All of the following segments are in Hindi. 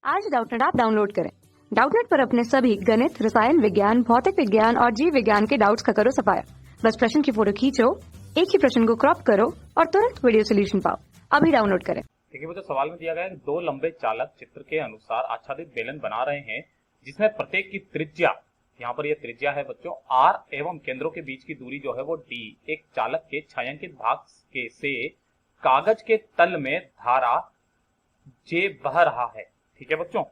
आज डाउटनेट ऐप डाउनलोड करें। डाउटनेट पर अपने सभी गणित, रसायन विज्ञान, भौतिक विज्ञान और जीव विज्ञान के डाउट्स का करो सफाया। बस प्रश्न की फोटो खींचो, एक ही प्रश्न को क्रॉप करो और तुरंत वीडियो सोल्यूशन पाओ। अभी डाउनलोड करें। देखिए बच्चों, सवाल में दिया गया है कि दो लंबे चालक चित्र के अनुसार आच्छादित बेलन बना रहे हैं जिसमें प्रत्येक की त्रिज्या, यहाँ पर यह त्रिज्या है बच्चों r एवं केंद्रों के बीच की दूरी जो है वो d, एक चालक के छायांकित भाग के से कागज के तल में धारा j बह रहा है। ठीक है बच्चों,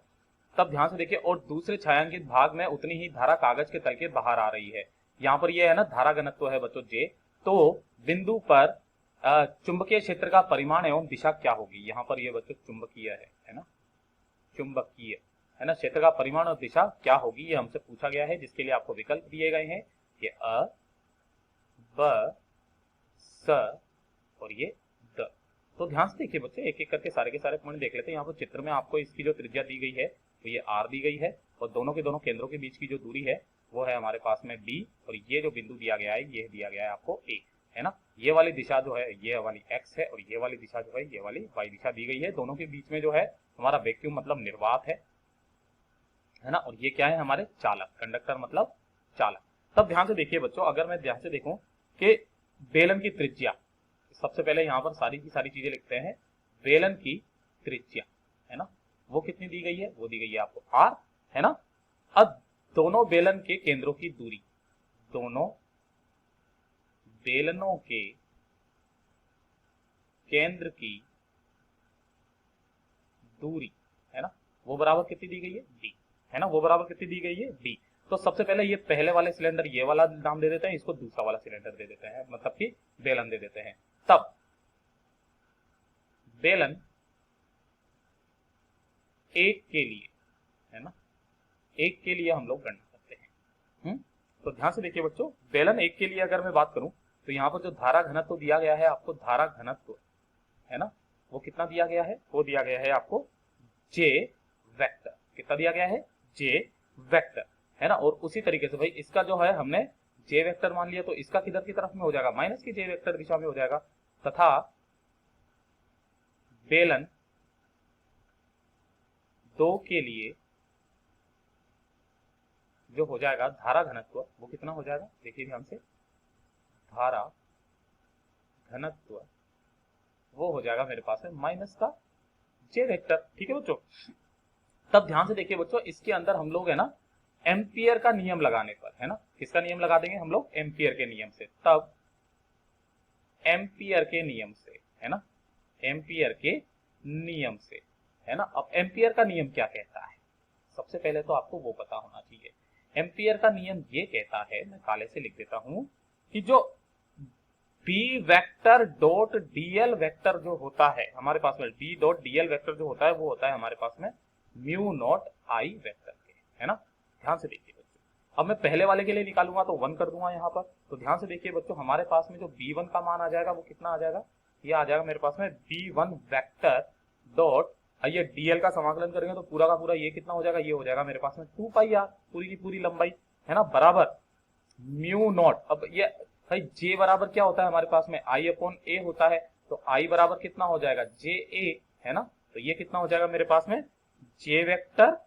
तब ध्यान से देखिए, और दूसरे छायांकित भाग में उतनी ही धारा कागज के तल के बाहर आ रही है। यहाँ पर यह है ना धारा घनत्व है बच्चों j, तो बिंदु पर चुंबकीय क्षेत्र का परिमाण एवं दिशा क्या होगी। यहाँ पर यह बच्चों चुंबकीय है ना, चुंबकीय है ना, क्षेत्र का परिमाण और दिशा क्या होगी ये हमसे पूछा गया है, जिसके लिए आपको विकल्प दिए गए हैं, ये अ, ब, स और ये द। तो ध्यान से देखिए बच्चों, एक एक करके सारे के सारे पॉइंट देख लेते हैं। यहाँ पर चित्र में आपको इसकी जो त्रिज्या दी गई है तो ये r दी गई है, और दोनों के दोनों केंद्रों के बीच की जो दूरी है वो है हमारे पास में d, और ये जो बिंदु दिया गया है ये दिया गया है आपको a, है ना। ये वाली दिशा जो है ये वाली x है, और ये वाली दिशा जो है ये वाली y दिशा दी गई है। दोनों के बीच में जो है हमारा वैक्यूम मतलब निर्वात है ना, और ये क्या है हमारे चालक, कंडक्टर मतलब चालक। तब ध्यान से देखिए बच्चों, अगर मैं ध्यान से देखूं कि बेलन की त्रिज्या, सबसे पहले यहाँ पर सारी की सारी चीजें लिखते हैं। बेलन की त्रिज्या है ना, वो कितनी दी गई है, वो दी गई है आपको r, है ना। अब दोनों बेलन के केंद्रों की दूरी, दोनों बेलनों के केंद्र की दूरी है ना, वो बराबर कितनी दी गई है d, है ना, वो बराबर कितनी दी गई है d। तो सबसे पहले ये पहले वाले सिलेंडर ये वाला नाम दे देते हैं, इसको दूसरा वाला सिलेंडर दे देते हैं, मतलब कि बेलन दे देते हैं। तब बेलन एक के लिए है ना, एक के लिए हम लोग गणना करते हैं। तो ध्यान से देखिए बच्चों, बेलन एक के लिए अगर मैं बात करूं तो यहाँ पर जो धारा घनत्व दिया गया है आपको, धारा घनत्व है ना, वो कितना दिया गया है, वो दिया गया है आपको j वेक्टर। कितना दिया गया है, j वेक्टर, है ना। और उसी तरीके से भाई इसका जो है हमने j वेक्टर मान लिया, तो इसका किधर की तरफ में हो जाएगा, माइनस की j वेक्टर दिशा में हो जाएगा। तथा बेलन दो के लिए जो हो जाएगा धारा घनत्व, वो कितना हो जाएगा, देखिए ध्यान से, धारा घनत्व वो हो जाएगा मेरे पास है माइनस का j वेक्टर। ठीक है बच्चों, तब ध्यान से देखिए बच्चों, इसके अंदर हम लोग है ना एम्पियर का नियम लगाने पर, है ना, किसका नियम लगा देंगे हम लोग, एम्पियर के नियम से। तब एम्पियर के नियम से है ना, एम्पियर के नियम से है ना। अब एम्पियर का नियम क्या कहता है, सबसे पहले तो आपको वो पता होना चाहिए। एम्पियर का नियम ये कहता है, मैं काले से लिख देता हूं, कि जो b vector dot dl vector जो होता है हमारे पास में, b डॉट dl वेक्टर जो होता है वो होता है हमारे पास में म्यू नॉट I वेक्टर के, है ना। ध्यान से देखिए बच्चों, अब मैं पहले वाले के लिए निकालूंगा तो 1 कर दूंगा यहाँ पर। तो ध्यान से देखिए बच्चों, हमारे पास में जो b1 का मान आ जाएगा वो कितना आ जाएगा, ये आ जाएगा मेरे पास में b1 वेक्टर डॉट, ये dl का समाकलन करेंगे तो पूरा का पूरा ये कितना हो जाएगा, ये हो जाएगा मेरे पास में 2 पाई r, पूरी की पूरी लंबाई, है ना, बराबर म्यू नॉट। अब ये भाई j बराबर क्या होता है हमारे पास में, i अपॉन a होता है, तो i बराबर कितना हो जाएगा j a, है ना। तो ये कितना हो जाएगा मेरे पास में j वेक्टर,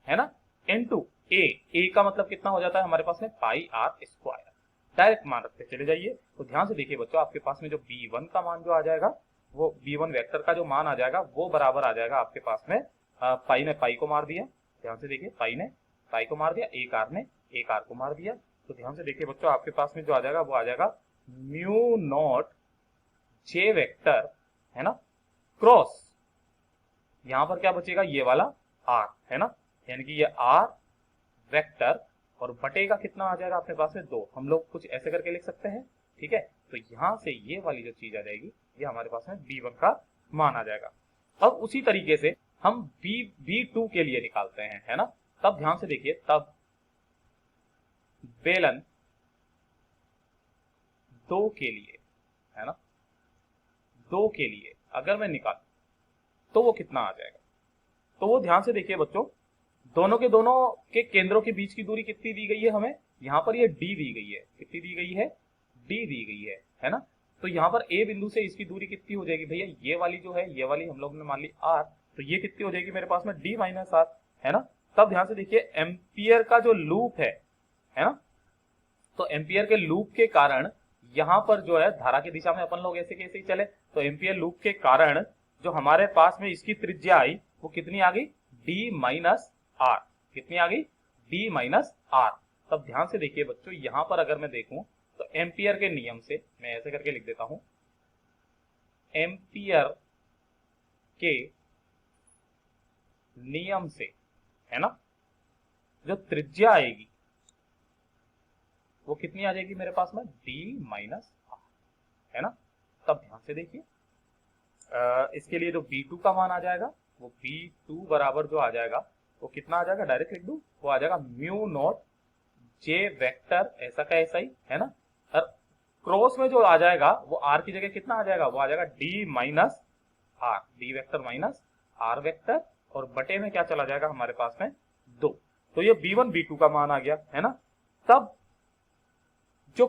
है ना, इनटू a का मतलब कितना हो जाता है हमारे पास में पाई r स्क्वायर। डायरेक्ट मान रखते चले जाइए। तो ध्यान से देखिए बच्चों, आपके पास में जो b1 का मान जो आ जाएगा, वो b1 वेक्टर का जो मान आ जाएगा वो बराबर आ जाएगा आपके पास में, पाई ने पाई को मार दिया, ध्यान से देखिए, पाई ने पाई को मार दिया, एक आर ने एक आर को मार दिया। तो ध्यान से देखिए बच्चों, आपके पास में जो आ जाएगा वो आ जाएगा म्यू नॉट j वेक्टर, है ना, क्रॉस यहां पर क्या बचेगा, ये वाला r, है ना, यानी कि ये r वेक्टर, और बटेगा कितना आ जाएगा अपने पास में 2। हम लोग कुछ ऐसे करके लिख सकते हैं, ठीक है। तो यहां से ये वाली जो चीज आ जाएगी, ये हमारे पास में b1 का मान आ जाएगा। अब उसी तरीके से हम b2 के लिए निकालते हैं, है ना। तब ध्यान से देखिए, तब बेलन 2 के लिए, है ना, 2 के लिए अगर मैं निकालूं तो वो कितना आ जाएगा, तो वो ध्यान से देखिए बच्चों, दोनों के केंद्रों के बीच की दूरी कितनी दी गई है हमें, यहाँ पर ये d दी गई है, कितनी दी गई है, d दी गई है ना। तो यहाँ पर a बिंदु से इसकी दूरी कितनी हो जाएगी भैया, ये वाली जो है, ये वाली हम लोग ने मान ली r, तो ये कितनी हो जाएगी मेरे पास में d माइनस आर, है ना। तब ध्यान से देखिए एम्पियर का जो लूप है ना, तो एम्पियर के लूप के कारण यहां पर जो है धारा की दिशा में अपन लोग ऐसे कैसे ही चले, तो एम्पियर लूप के कारण जो हमारे पास में इसकी त्रिज्या आई वो कितनी आ गई, d माइनस आर। कितनी आ गई, d माइनस आर। तब ध्यान से देखिए बच्चों, यहां पर अगर मैं देखूं तो एम्पियर के नियम से मैं ऐसे करके लिख देता हूं, एम्पियर के नियम से, है ना, जो त्रिज्या आएगी वो कितनी आ जाएगी मेरे पास में, d माइनस आर, है ना। तब ध्यान से देखिए इसके लिए जो B2 का मान आ जाएगा वो B2 बराबर जो आ जाएगा वो कितना आ जाएगा, डायरेक्ट लिख दूं, वो आ जाएगा म्यू नॉट J वेक्टर ऐसा का ऐसा ही, है ना। और क्रॉस में जो आ जाएगा वो R की जगह कितना आ जाएगा, वो आ जाएगा D minus R, D vector minus R vector, और बटे में क्या चला जाएगा हमारे पास में 2। तो ये B1 B2 का मान आ गया, है ना। तब जो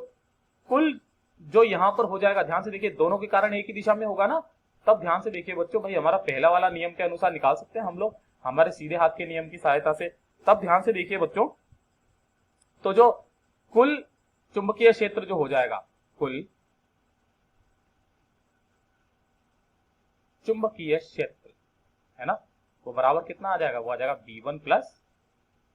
कुल जो यहां पर हो जाएगा, ध्यान से देखिए दोनों के कारण एक ही दिशा में होगा ना। तब ध्यान से देखिए बच्चों, भाई हमारा पहला वाला नियम के अनुसार निकाल सकते हैं हम लोग हमारे सीधे हाथ के नियम की सहायता से। तब ध्यान से देखिए बच्चों, तो जो कुल चुंबकीय क्षेत्र जो हो जाएगा, कुल चुंबकीय क्षेत्र, है ना, वो बराबर कितना आ जाएगा, वो आ जाएगा B1 प्लस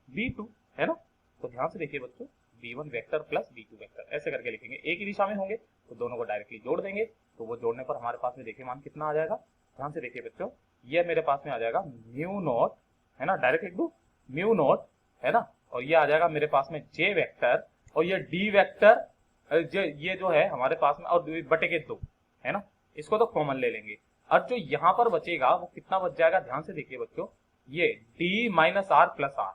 B2, है ना। तो ध्यान से देखिए बच्चों, B1 vector plus B2 vector ऐसे करके लिखेंगे, एक ही दिशा में होंगे तो दोनों को डायरेक्टली जोड़ देंगे, तो वो जोड़ने पर हमारे पास में देखिए मान कितना आ जाएगा। ध्यान से देखिए बच्चों, ये मेरे पास में आ जाएगा म्यू नॉट, है ना, डायरेक्ट लिख दूं म्यू नॉट, है ना, और ये आ जाएगा मेरे पास में J वेक्टर, और ये D वेक्टर ये जो है हमारे पास में, और बटे के 2, है ना, इसको तो कॉमन ले लेंगे। और जो यहां पर बचेगा वो कितना बच जाएगा, ध्यान से देखिए बच्चों, ये D minus R plus R,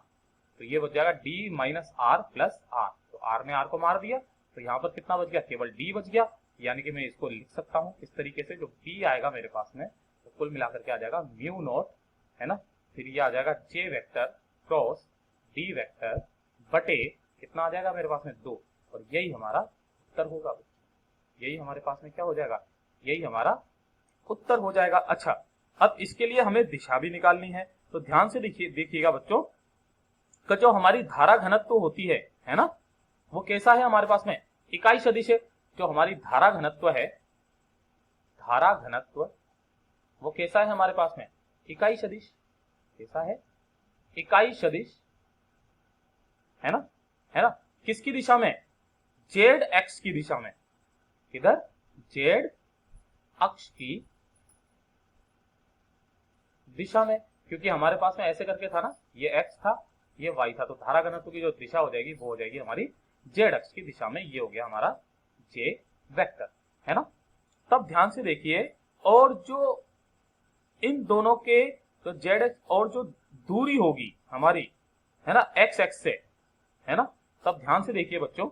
तो ये बच जाएगा D minus R plus R, तो R ने R को मार दिया, तो यहाँ पर कितना बच गया, केवल D बच गया। यानी कि मैं इसको लिख सकता हूँ इस तरीके से, जो B आएगा मेरे पास में तो कुल मिलाकर के आ जाएगा म्यू नॉट, है ना, फिर ये आ जाएगा J vector cross D vector बटे कितना आ जाएगा मेरे पास में 2, और यही हमारा उत्तर होगा। यही हमारे पास में क्या हो जाएगा, यही हमारा उत्तर हो जाएगा। अच्छा, अब इसके लिए हमें दिशा भी निकालनी है, तो ध्यान से देखिएगा बच्चों, कि जो हमारी धारा घनत्व होती है ना, वो कैसा है हमारे पास में, इकाई सदिश है। जो हमारी धारा घनत्व है, धारा घनत्व वो कैसा है हमारे पास में, इकाई सदिश। कैसा है, इकाई सदिश, है ना, है ना। किसकी दिशा में, जेड एक्स की दिशा में, किधर, जेड अक्ष की दिशा में, क्योंकि हमारे पास में ऐसे करके था ना, ये एक्स था ये वाई था, तो धारा घनत्व की जो दिशा हो जाएगी वो हो जाएगी हमारी जेड अक्ष की दिशा में, ये हो गया हमारा जे वेक्टर, है ना। तब ध्यान से देखिए, और जो इन दोनों के जो जेड एक्स और जो दूरी होगी हमारी, है ना, एक्स एक्स से, है ना, तब ध्यान से देखिए बच्चों,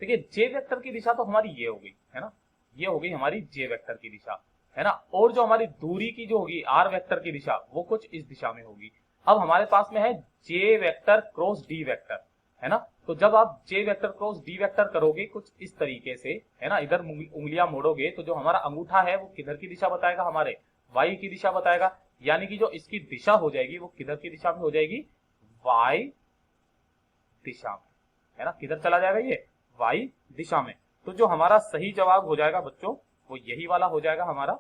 देखिए जे वेक्टर की दिशा तो हमारी ये हो गई, है ना, ये हो गई हमारी जे वेक्टर की दिशा, है ना, और जो हमारी दूरी की जो होगी आर वेक्टर की दिशा वो कुछ इस दिशा में होगी। अब हमारे पास में है जे वेक्टर क्रॉस डी वेक्टर, है ना, तो जब आप जे वेक्टर क्रॉस डी वेक्टर करोगे कुछ इस तरीके से, है ना, इधर उंगलियां मोड़ोगे तो जो हमारा अंगूठा है वो किधर की दिशा बताएगा, हमारे वाई की दिशा बताएगा। यानी कि जो इसकी दिशा हो जाएगी वो किधर की दिशा में हो जाएगी, वाई दिशा में, है ना, किधर चला जाएगा ये, वाई दिशा में। तो जो हमारा सही जवाब हो जाएगा बच्चों वो यही वाला हो जाएगा हमारा,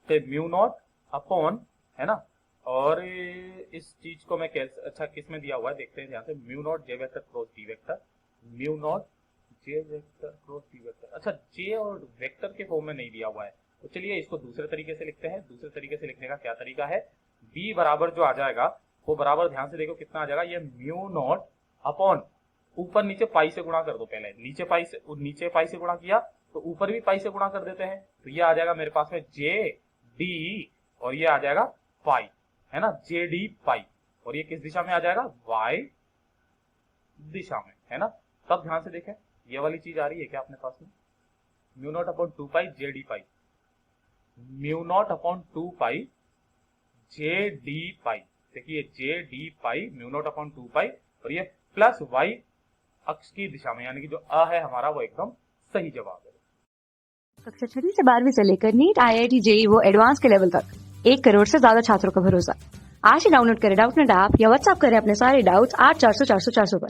म्यू नॉट अपॉन, है ना, और इस चीज को मैं कैसे, अच्छा किस में दिया हुआ है देखते हैं ध्यान से, mu naught J vector cross D vector, mu naught J vector cross D vector. अच्छा, जे और वेक्टर के फॉर्म में नहीं दिया हुआ है, तो चलिए इसको दूसरे तरीके से लिखते हैं। दूसरे तरीके से लिखने का क्या तरीका है, बी बराबर जो आ जाएगा वो बराबर, ध्यान से देखो कितना आ जाएगा, ये म्यू नॉट अपॉन, ऊपर नीचे पाई से गुणा कर दो, पहले नीचे पाई से गुणा किया तो ऊपर भी पाई से गुणा कर देते हैं, तो ये आ जाएगा मेरे पास में जे डी, और ये आ जाएगा पाई, है ना, जे डी पाई, और ये किस दिशा में आ जाएगा, वाई दिशा में, है ना। तब ध्यान से देखें, ये वाली चीज आ रही है क्या अपने पास में, mu naught upon 2 pi J D pi, mu naught upon 2 pi J D pi, देखिए J D pi mu naught upon 2 pi, और ये प्लस वाई अक्ष की दिशा में, यानी कि जो अ है हमारा वो एकदम सही जवाब है। कक्षा 6 से 12वीं से लेकर नीट, IIT, JEE वो एडवांस के लेवल तक 1 करोड़ से ज्यादा छात्रों का भरोसा। आज ही डाउनलोड करें डाउटनेट ऐप या व्हाट्सएप करें अपने सारे डाउट्स 8400 400 400 पर।